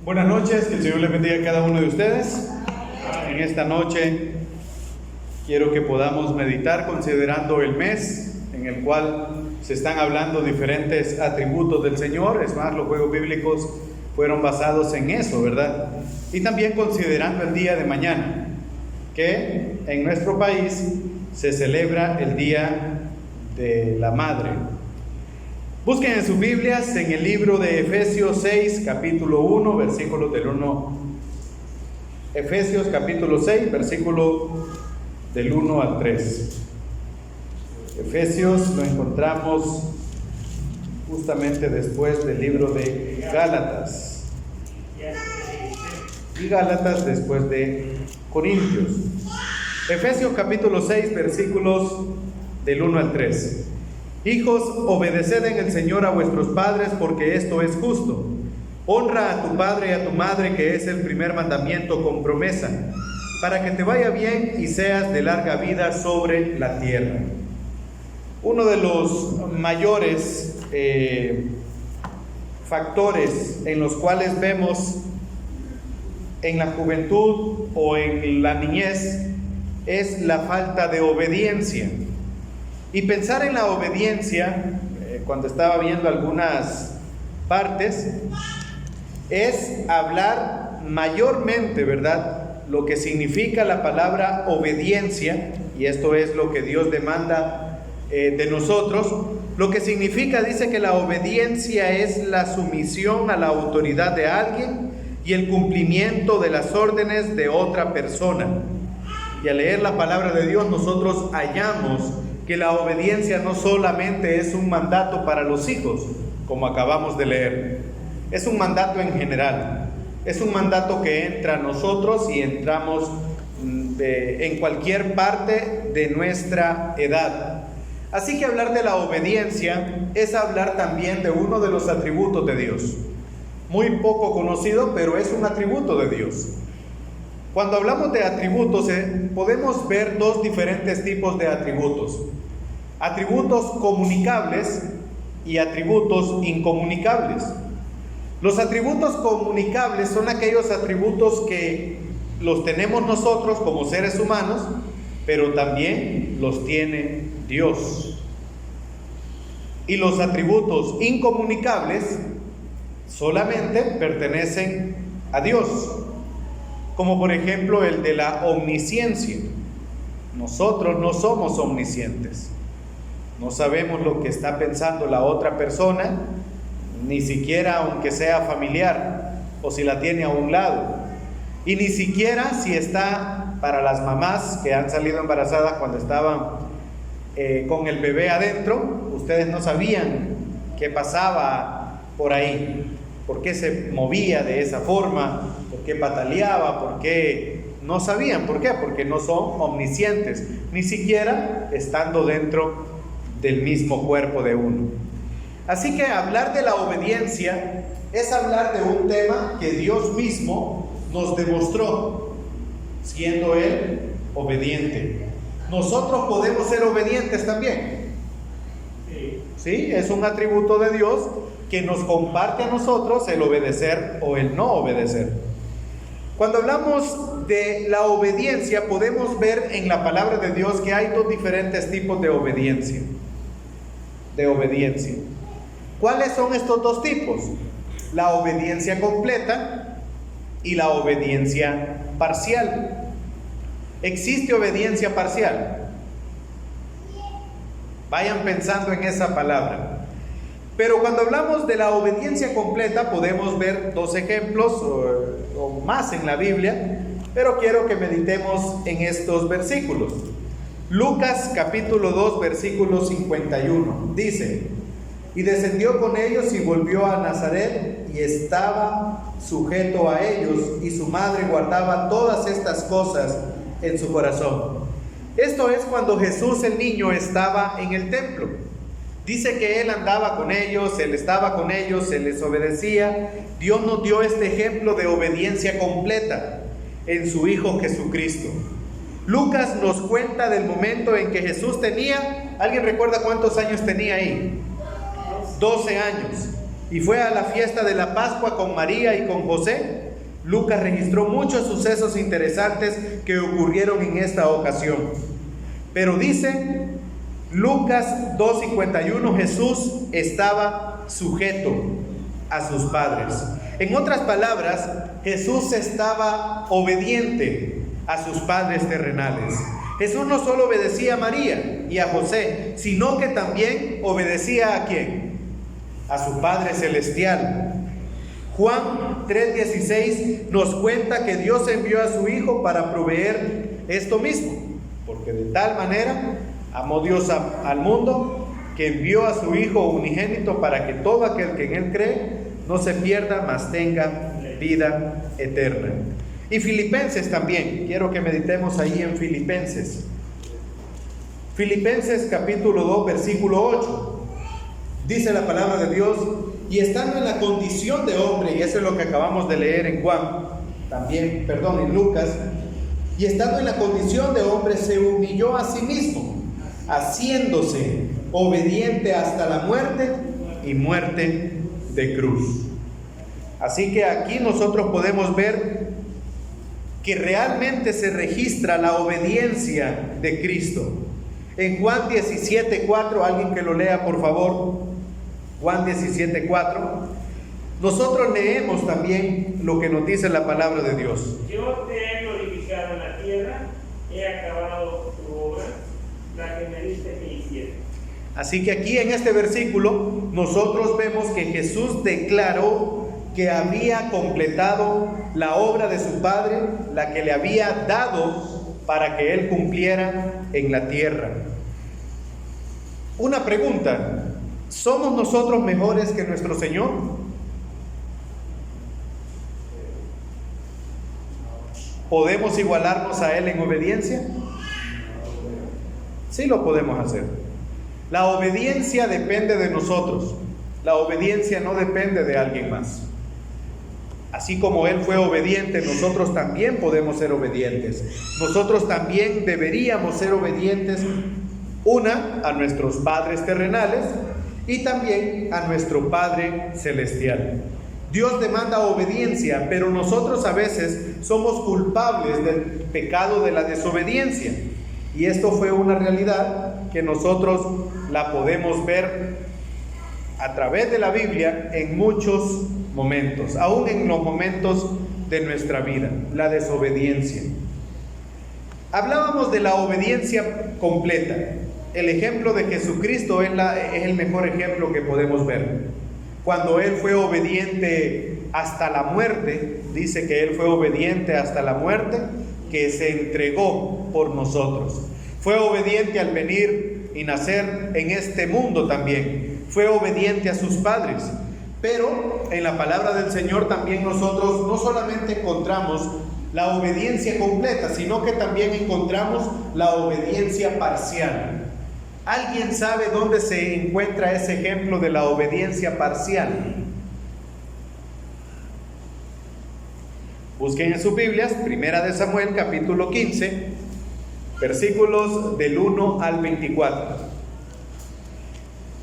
Buenas noches, que el Señor les bendiga a cada uno de ustedes. En esta noche quiero que podamos meditar considerando el mes en el cual se están hablando diferentes atributos del Señor. Es más, los juegos bíblicos fueron basados en eso, ¿verdad? Y también considerando el día de mañana, que en nuestro país se celebra el Día de la Madre. Busquen en sus Biblias en el libro de Efesios 6, capítulo 1, versículos del 1. Efesios capítulo 6, versículo del 1 al 3. Efesios lo encontramos justamente después del libro de Gálatas. Y Gálatas después de Corintios. Efesios capítulo 6, versículos del 1 al 3. Hijos, obedeced en el Señor a vuestros padres, porque esto es justo. Honra a tu padre y a tu madre, que es el primer mandamiento con promesa, para que te vaya bien y seas de larga vida sobre la tierra. Uno de los mayores factores en los cuales vemos en la juventud o en la niñez es la falta de obediencia. Y pensar en la obediencia, cuando estaba viendo algunas partes, es hablar mayormente, ¿verdad?, lo que significa la palabra obediencia, y esto es lo que Dios demanda de nosotros. Lo que significa, dice que la obediencia es la sumisión a la autoridad de alguien y el cumplimiento de las órdenes de otra persona. Y al leer la palabra de Dios, nosotros hallamos que la obediencia no solamente es un mandato para los hijos, como acabamos de leer, es un mandato en general, es un mandato que entra a nosotros y entramos en cualquier parte de nuestra edad. Así que hablar de la obediencia es hablar también de uno de los atributos de Dios, muy poco conocido, pero es un atributo de Dios. Cuando hablamos de atributos, podemos ver dos diferentes tipos de atributos. Atributos comunicables y atributos incomunicables. Los atributos comunicables son aquellos atributos que los tenemos nosotros como seres humanos, pero también los tiene Dios. Y los atributos incomunicables solamente pertenecen a Dios. Como por ejemplo el de la omnisciencia. Nosotros no somos omniscientes. No sabemos lo que está pensando la otra persona, ni siquiera aunque sea familiar, o si la tiene a un lado. Y ni siquiera si está, para las mamás que han salido embarazadas cuando estaban con el bebé adentro, ustedes no sabían qué pasaba por ahí, por qué se movía de esa forma, por qué pataleaba, por qué no sabían. ¿Por qué? Porque no son omniscientes, ni siquiera estando dentro del mismo cuerpo de uno. Así que hablar de la obediencia es hablar de un tema que Dios mismo nos demostró, siendo Él obediente. Nosotros podemos ser obedientes también. Sí, es un atributo de Dios que nos comparte a nosotros el obedecer o el no obedecer. Cuando hablamos de la obediencia, podemos ver en la palabra de Dios que hay dos diferentes tipos de obediencia. ¿Cuáles son estos dos tipos? La obediencia completa y la obediencia parcial. ¿Existe obediencia parcial? Vayan pensando en esa palabra. Pero cuando hablamos de la obediencia completa, podemos ver dos ejemplos o más en la Biblia, pero quiero que meditemos en estos versículos. Lucas capítulo 2, versículo 51, dice: y descendió con ellos y volvió a Nazaret, y estaba sujeto a ellos, y su madre guardaba todas estas cosas en su corazón. Esto es cuando Jesús el niño estaba en el templo. Dice que Él andaba con ellos, Él estaba con ellos, Él les obedecía. Dios nos dio este ejemplo de obediencia completa en su Hijo Jesucristo. Lucas nos cuenta del momento en que Jesús tenía, ¿alguien recuerda cuántos años tenía ahí? 12 años. y fue a la fiesta de la Pascua con María y con José, Lucas registró muchos sucesos interesantes que ocurrieron en esta ocasión. Pero dice Lucas 2:51, Jesús estaba sujeto a sus padres. En otras palabras, Jesús estaba obediente a sus padres terrenales. Jesús no solo obedecía a María y a José, sino que también obedecía ¿a quién? A su Padre Celestial. Juan 3:16 nos cuenta que Dios envió a su Hijo para proveer esto mismo, porque de tal manera amó Dios al mundo que envió a su Hijo unigénito para que todo aquel que en Él cree no se pierda, mas tenga vida eterna. Y Filipenses también, quiero que meditemos ahí en Filipenses. Filipenses capítulo 2, versículo 8. Dice la palabra de Dios: y estando en la condición de hombre, y eso es lo que acabamos de leer en Juan, también, en Lucas, y estando en la condición de hombre, se humilló a sí mismo, haciéndose obediente hasta la muerte y muerte de cruz. Así que aquí nosotros podemos ver que realmente se registra la obediencia de Cristo. En Juan 17:4, alguien que lo lea por favor. Juan 17:4. Nosotros leemos también lo que nos dice la palabra de Dios. Yo te he glorificado en la tierra, he acabado tu obra, la que me diste que hiciera. Así que aquí en este versículo nosotros vemos que Jesús declaró que había completado la obra de su Padre, la que le había dado para que Él cumpliera en la tierra. Una pregunta: ¿somos nosotros mejores que nuestro Señor? ¿Podemos igualarnos a Él en obediencia? Sí lo podemos hacer. La obediencia depende de nosotros. La obediencia no depende de alguien más. Así como Él fue obediente, nosotros también podemos ser obedientes. Nosotros también deberíamos ser obedientes, a nuestros padres terrenales y también a nuestro Padre Celestial. Dios demanda obediencia, pero nosotros a veces somos culpables del pecado de la desobediencia. Y esto fue una realidad que nosotros la podemos ver a través de la Biblia en muchos momentos, aún en los momentos de nuestra vida, la desobediencia. Hablábamos de la obediencia completa. El ejemplo de Jesucristo es el mejor ejemplo que podemos ver. Cuando Él fue obediente hasta la muerte, dice que Él fue obediente hasta la muerte, que se entregó por nosotros. Fue obediente al venir y nacer en este mundo también. Fue obediente a sus padres. Pero en la palabra del Señor también nosotros no solamente encontramos la obediencia completa, sino que también encontramos la obediencia parcial. ¿Alguien sabe dónde se encuentra ese ejemplo de la obediencia parcial? Busquen en sus Biblias, Primera de Samuel, capítulo 15, versículos del 1 al 24.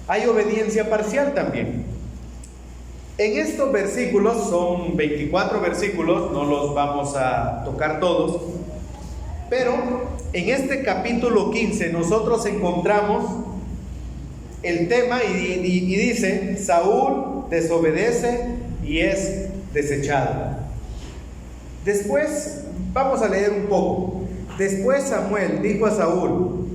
Hay obediencia parcial también. En estos versículos, son 24 versículos, no los vamos a tocar todos, pero en este capítulo 15 nosotros encontramos el tema y dice: Saúl desobedece y es desechado. Después, vamos a leer un poco. Después Samuel dijo a Saúl: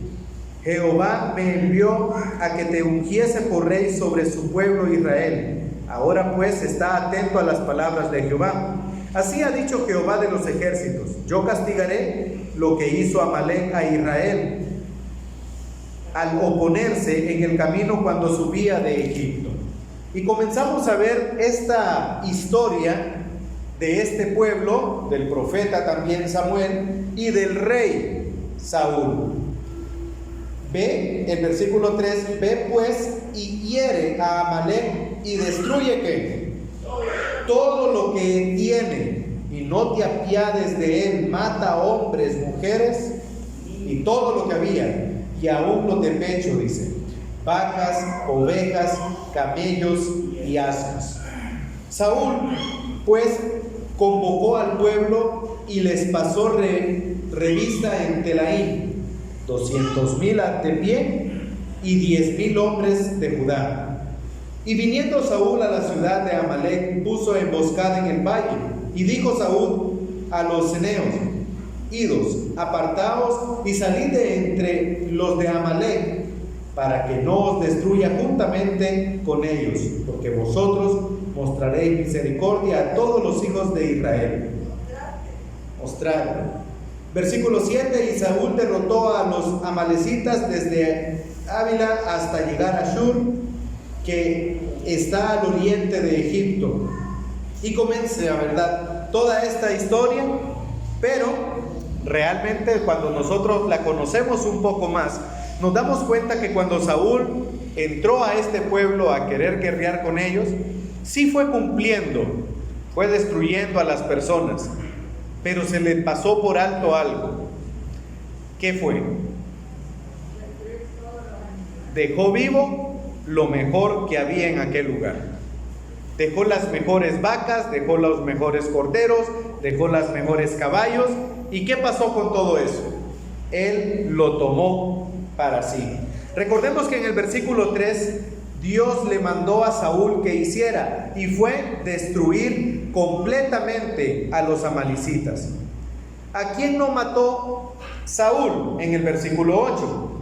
Jehová me envió a que te ungiese por rey sobre su pueblo Israel. Ahora pues está atento a las palabras de Jehová. Así ha dicho Jehová de los ejércitos: yo castigaré lo que hizo Amalek a Israel al oponerse en el camino cuando subía de Egipto. Y comenzamos a ver esta historia de este pueblo, del profeta también Samuel y del rey Saúl. Ve el versículo 3: ve pues y hiere a Amalek y destruye ¿qué? Todo lo que tiene, y no te apiades de él. Mata hombres, mujeres y todo lo que había, y aún los de pecho, dice, vacas, ovejas, camellos y asnos. Saúl, pues, convocó al pueblo y les pasó revista en Telaim, 200,000 de pie y 10,000 hombres de Judá. Y viniendo Saúl a la ciudad de Amalec, puso emboscada en el valle. Y dijo Saúl a los ceneos: idos, apartaos y salid de entre los de Amalec, para que no os destruya juntamente con ellos, porque vosotros mostraréis misericordia a todos los hijos de Israel. Mostrar. Versículo 7: y Saúl derrotó a los amalecitas desde Ávila hasta llegar a Shur, que está al oriente de Egipto. Y comienza, ¿verdad?, toda esta historia, pero realmente cuando nosotros la conocemos un poco más, nos damos cuenta que cuando Saúl entró a este pueblo a querer guerrear con ellos, sí fue cumpliendo, fue destruyendo a las personas, pero se le pasó por alto algo. ¿Qué fue? Dejó vivo lo mejor que había en aquel lugar. Dejó las mejores vacas, dejó los mejores corderos, dejó los mejores caballos. ¿Y qué pasó con todo eso? Él lo tomó para sí. Recordemos que en el versículo 3, Dios le mandó a Saúl que hiciera, y fue destruir completamente a los amalecitas. ¿A quién no mató Saúl? En el versículo 8.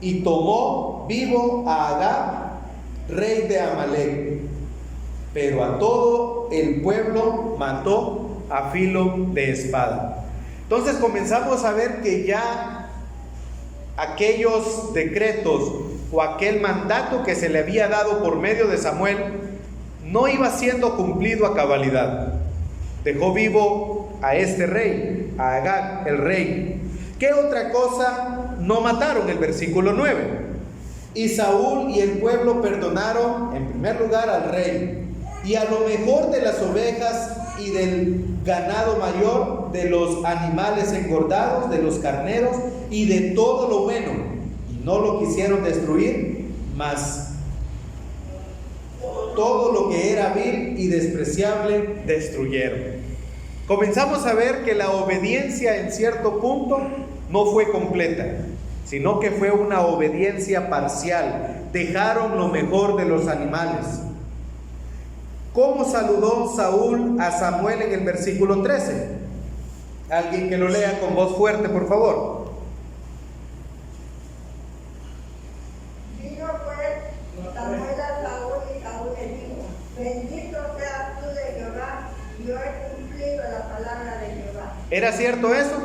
Y tomó vivo a Agag, rey de Amalec, pero a todo el pueblo mató a filo de espada. Entonces comenzamos a ver que ya aquellos decretos o aquel mandato que se le había dado por medio de Samuel no iba siendo cumplido a cabalidad. Dejó vivo a este rey, a Agag, el rey. ¿Qué otra cosa no mataron? El versículo 9. Y Saúl y el pueblo perdonaron en primer lugar al rey, y a lo mejor de las ovejas y del ganado mayor, de los animales engordados, de los carneros y de todo lo bueno, y no lo quisieron destruir, mas todo lo que era vil y despreciable destruyeron. Comenzamos a ver que la obediencia en cierto punto no fue completa, sino que fue una obediencia parcial. Dejaron lo mejor de los animales. ¿Cómo saludó Saúl a Samuel en el versículo 13? Alguien que lo lea con voz fuerte, por favor. Vino pues Samuel a Saúl y Saúl le dijo: bendito seas tú de Jehová, yo he cumplido la palabra de Jehová. ¿Era cierto eso?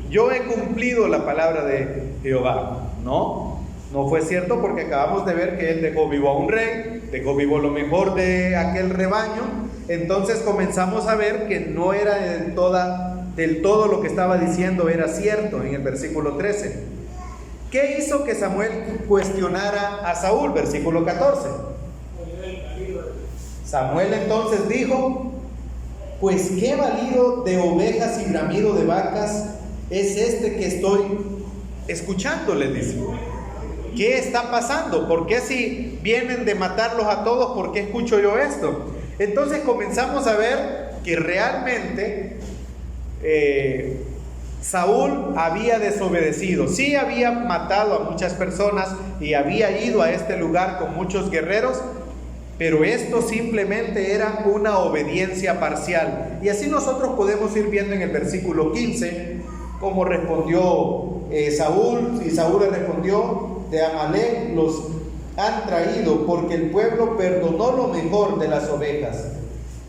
Yo he cumplido la palabra de Jehová. No fue cierto, porque acabamos de ver que él dejó vivo a un rey, dejó vivo lo mejor de aquel rebaño. Entonces comenzamos a ver que no era del todo lo que estaba diciendo era cierto en el versículo 13. ¿Qué hizo que Samuel cuestionara a Saúl? Versículo 14. Samuel entonces dijo: pues qué balido de ovejas y bramido de vacas es este que estoy escuchando, le dice. ¿Qué está pasando? ¿Por qué si vienen de matarlos a todos, por qué escucho yo esto? Entonces comenzamos a ver que realmente Saúl había desobedecido. Sí había matado a muchas personas y había ido a este lugar con muchos guerreros, pero esto simplemente era una obediencia parcial. Y así nosotros podemos ir viendo en el versículo 15 cómo respondió Saúl. Y Saúl le respondió: de Amalec los han traído, porque el pueblo perdonó lo mejor de las ovejas.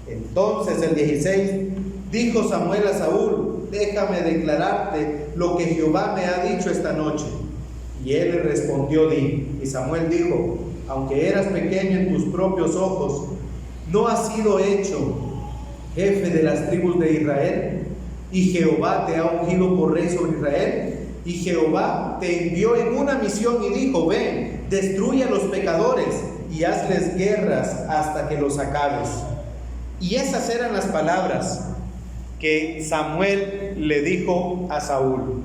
Entonces el 16, dijo Samuel a Saúl: déjame declararte lo que Jehová me ha dicho esta noche. Y él le respondió: di. Y Samuel dijo: aunque eras pequeño en tus propios ojos, ¿no has sido hecho jefe de las tribus de Israel? Y Jehová te ha ungido por rey sobre Israel. Y Jehová te envió en una misión y dijo: ven, destruye a los pecadores y hazles guerras hasta que los acabes. Y esas eran las palabras que Samuel le dijo a Saúl.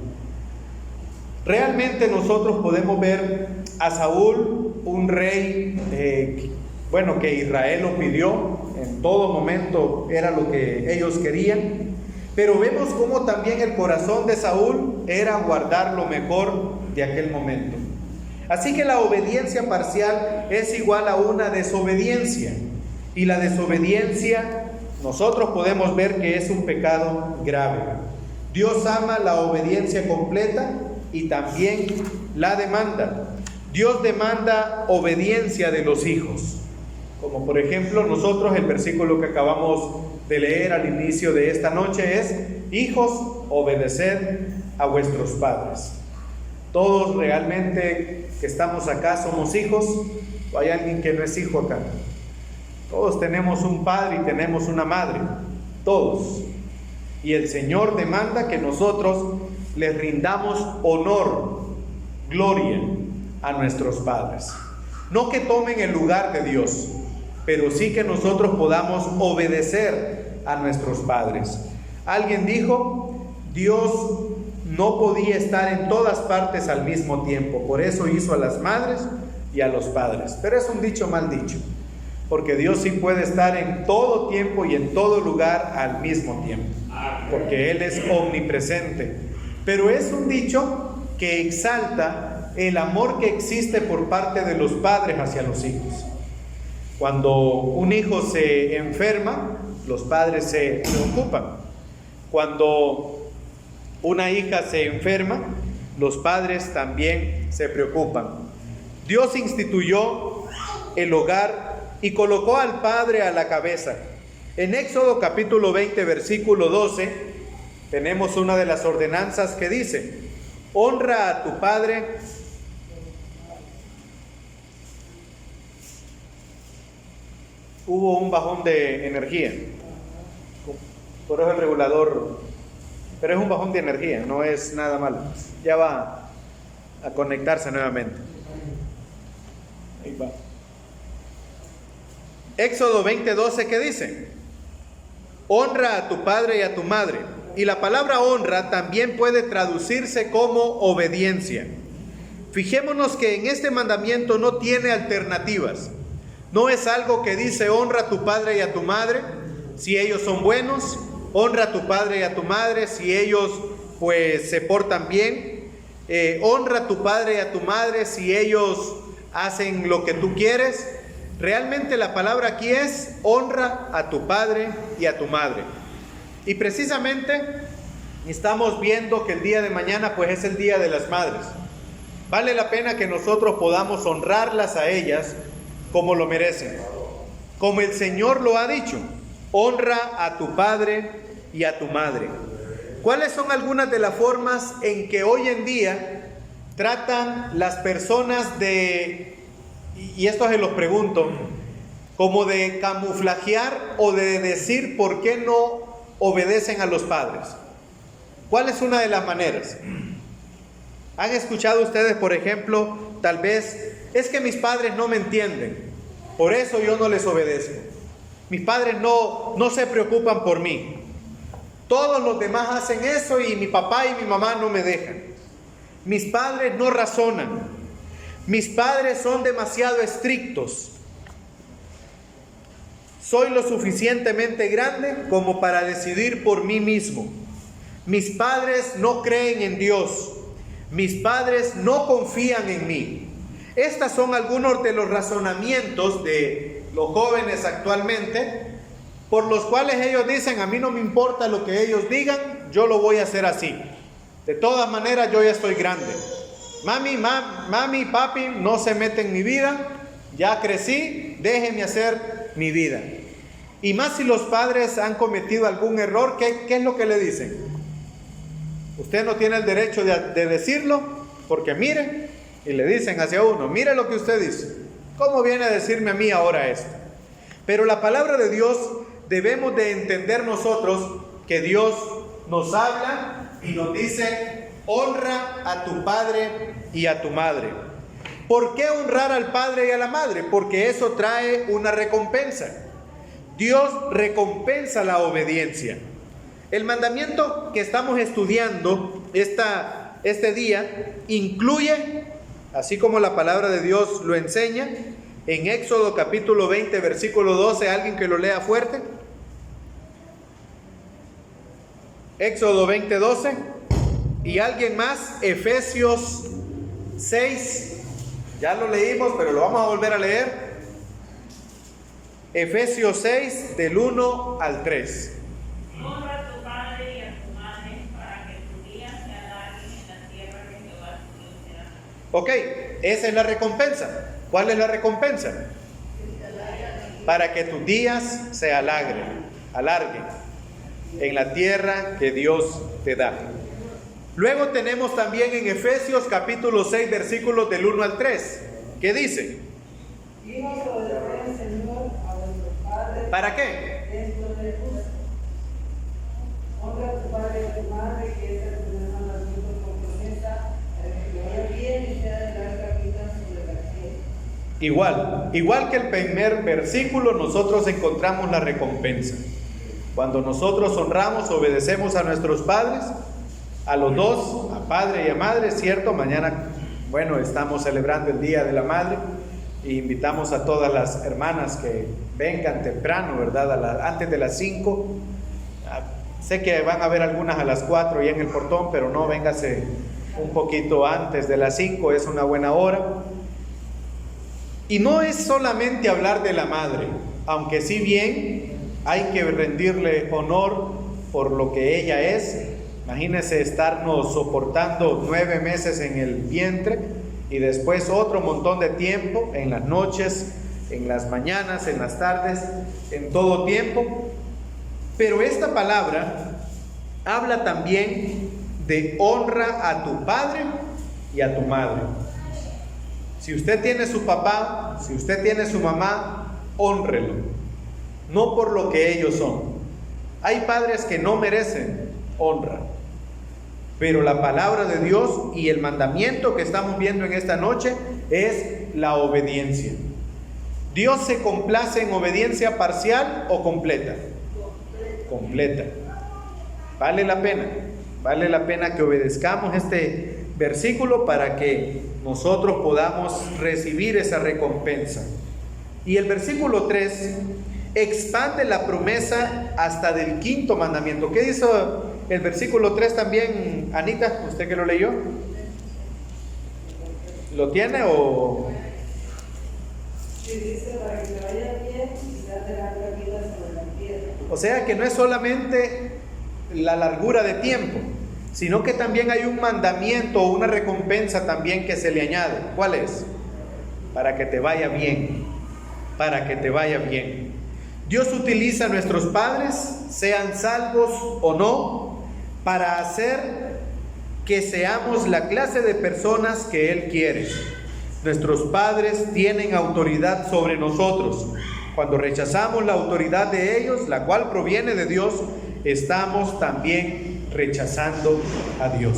Realmente nosotros podemos ver a Saúl un rey bueno, que Israel lo pidió, en todo momento era lo que ellos querían, pero vemos cómo también el corazón de Saúl era guardar lo mejor de aquel momento. Así que la obediencia parcial es igual a una desobediencia, y la desobediencia nosotros podemos ver que es un pecado grave. Dios ama la obediencia completa y también la demanda. Dios demanda obediencia de los hijos. Como por ejemplo nosotros, el versículo que acabamos de leer al inicio de esta noche es: hijos, obedeced a vuestros padres. Todos realmente que estamos acá somos hijos, o hay alguien que no es hijo acá. Todos tenemos un padre y tenemos una madre, todos. Y el Señor demanda que nosotros les rindamos honor, gloria a nuestros padres. No que tomen el lugar de Dios, pero sí que nosotros podamos obedecer a nuestros padres. Alguien dijo: Dios no podía estar en todas partes al mismo tiempo, por eso hizo a las madres y a los padres. Pero es un dicho mal dicho, porque Dios sí puede estar en todo tiempo y en todo lugar al mismo tiempo, porque Él es omnipresente. Pero es un dicho que exalta el amor que existe por parte de los padres hacia los hijos. Cuando un hijo se enferma, los padres se preocupan. Cuando una hija se enferma, los padres también se preocupan. Dios instituyó el hogar y colocó al padre a la cabeza. En Éxodo capítulo 20, versículo 12, tenemos una de las ordenanzas que dice: honra a tu padre Hubo un bajón de energía, por eso el regulador, pero es un bajón de energía, no es nada malo. Ya va a conectarse nuevamente. Ahí va. Éxodo 20:12, ¿qué dice? Honra a tu padre y a tu madre. Y la palabra honra también puede traducirse como obediencia. Fijémonos que en este mandamiento no tiene alternativas. No es algo que dice: honra a tu padre y a tu madre si ellos son buenos, honra a tu padre y a tu madre si ellos pues se portan bien, honra a tu padre y a tu madre si ellos hacen lo que tú quieres. Realmente la palabra aquí es: honra a tu padre y a tu madre. Y precisamente estamos viendo que el día de mañana pues es el Día de las Madres. Vale la pena que nosotros podamos honrarlas a ellas como lo merecen. Como el Señor lo ha dicho: honra a tu padre y a tu madre. ¿Cuáles son algunas de las formas en que hoy en día tratan las personas de, y esto se los pregunto, como de camuflajear o de decir por qué no obedecen a los padres? ¿Cuál es una de las maneras? ¿Han escuchado ustedes, por ejemplo, tal vez: es que mis padres no me entienden, por eso yo no les obedezco? Mis padres no se preocupan por mí. Todos los demás hacen eso y mi papá y mi mamá no me dejan. Mis padres no razonan. Mis padres son demasiado estrictos. Soy lo suficientemente grande como para decidir por mí mismo. Mis padres no creen en Dios. Mis padres no confían en mí. Estas son algunos de los razonamientos de los jóvenes actualmente, por los cuales ellos dicen: a mí no me importa lo que ellos digan, yo lo voy a hacer así. De todas maneras, yo ya estoy grande. Mami, papi, no se meten en mi vida, ya crecí, déjenme hacer mi vida. Y más si los padres han cometido algún error, ¿qué es lo que le dicen? Usted no tiene el derecho de decirlo, porque mire, y le dicen hacia uno: mire lo que usted dice. ¿Cómo viene a decirme a mí ahora esto? Pero la palabra de Dios debemos de entender nosotros que Dios nos habla y nos dice: honra a tu padre y a tu madre. ¿Por qué honrar al padre y a la madre? Porque eso trae una recompensa. Dios recompensa la obediencia. El mandamiento que estamos estudiando este día incluye, así como la palabra de Dios lo enseña, en Éxodo capítulo 20, versículo 12, alguien que lo lea fuerte. Éxodo 20, 12. Y alguien más, Efesios 6. Ya lo leímos, pero lo vamos a volver a leer. Efesios 6, del 1 al 3. Honra a tu padre y a tu madre para que tus días se alarguen en la tierra que Jehová tu Dios te da. Ok, esa es la recompensa. ¿Cuál es la recompensa? Para que tus días se alarguen en la tierra que Dios te da. Luego tenemos también en Efesios capítulo 6, versículos del 1 al 3. ¿Qué dice? ¿Para qué? Honra a tu padre y a tu madre, que es el primer mandamiento con promesa, para que te vaya bien y sea de larga vida sobre la tierra. Igual que el primer versículo, nosotros encontramos la recompensa. Cuando nosotros honramos, obedecemos a nuestros padres, a los dos, a padre y a madre, ¿cierto? Mañana, bueno, estamos celebrando el Día de la Madre e invitamos a todas las hermanas que vengan temprano, ¿verdad? Antes de las 5. Sé que van a haber algunas a las 4 ya en el portón, pero no, véngase un poquito antes de las 5, es una buena hora. Y no es solamente hablar de la madre, aunque sí bien hay que rendirle honor por lo que ella es. Imagínense estarnos soportando 9 meses en el vientre y después otro montón de tiempo, en las noches, en las mañanas, en las tardes, en todo tiempo. Pero esta palabra habla también de honra a tu padre y a tu madre. Si usted tiene su papá, si usted tiene su mamá, hónrelo, no por lo que ellos son. Hay padres que no merecen honra, pero la palabra de Dios y el mandamiento que estamos viendo en esta noche es la obediencia. ¿Dios se complace en obediencia parcial o completa? Completa. Vale la pena que obedezcamos este versículo para que nosotros podamos recibir esa recompensa. Y el versículo 3 expande la promesa hasta del 5.º mandamiento. ¿Qué dice el versículo 3 también, Anita? ¿Usted que lo leyó? ¿Lo tiene o...? Sí, dice para que te vaya bien y sea de larga vida sobre la tierra. O sea que no es solamente la largura de tiempo, sino que también hay un mandamiento o una recompensa también que se le añade. ¿Cuál es? Para que te vaya bien, para que te vaya bien. Dios utiliza a nuestros padres, sean salvos o no, para hacer que seamos la clase de personas que Él quiere. Nuestros padres tienen autoridad sobre nosotros. Cuando rechazamos la autoridad de ellos, la cual proviene de Dios, estamos también rechazando a Dios.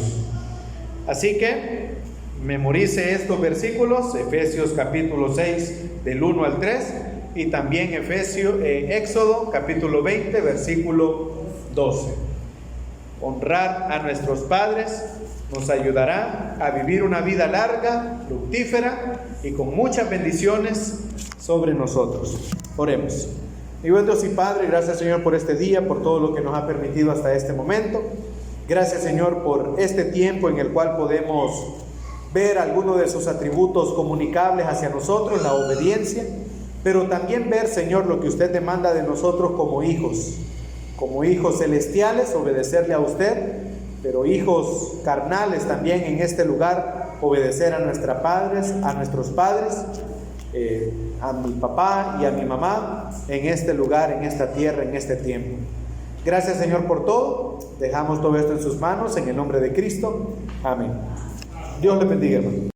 Así que memorice estos versículos, Efesios capítulo 6 del 1 al 3 y también Éxodo capítulo 20 versículo 12. Honrar a nuestros padres nos ayudará a vivir una vida larga, fructífera y con muchas bendiciones sobre nosotros. Oremos. Mi buen Dios y Padre, gracias Señor por este día, por todo lo que nos ha permitido hasta este momento. Gracias Señor por este tiempo en el cual podemos ver algunos de sus atributos comunicables hacia nosotros, la obediencia, pero también ver Señor lo que usted demanda de nosotros como hijos celestiales, obedecerle a usted, pero hijos carnales también en este lugar, obedecer a nuestros padres, a mi papá y a mi mamá en este lugar, en esta tierra, en este tiempo. Gracias Señor por todo. Dejamos todo esto en sus manos en el nombre de Cristo. Amén. Dios le bendiga, hermano.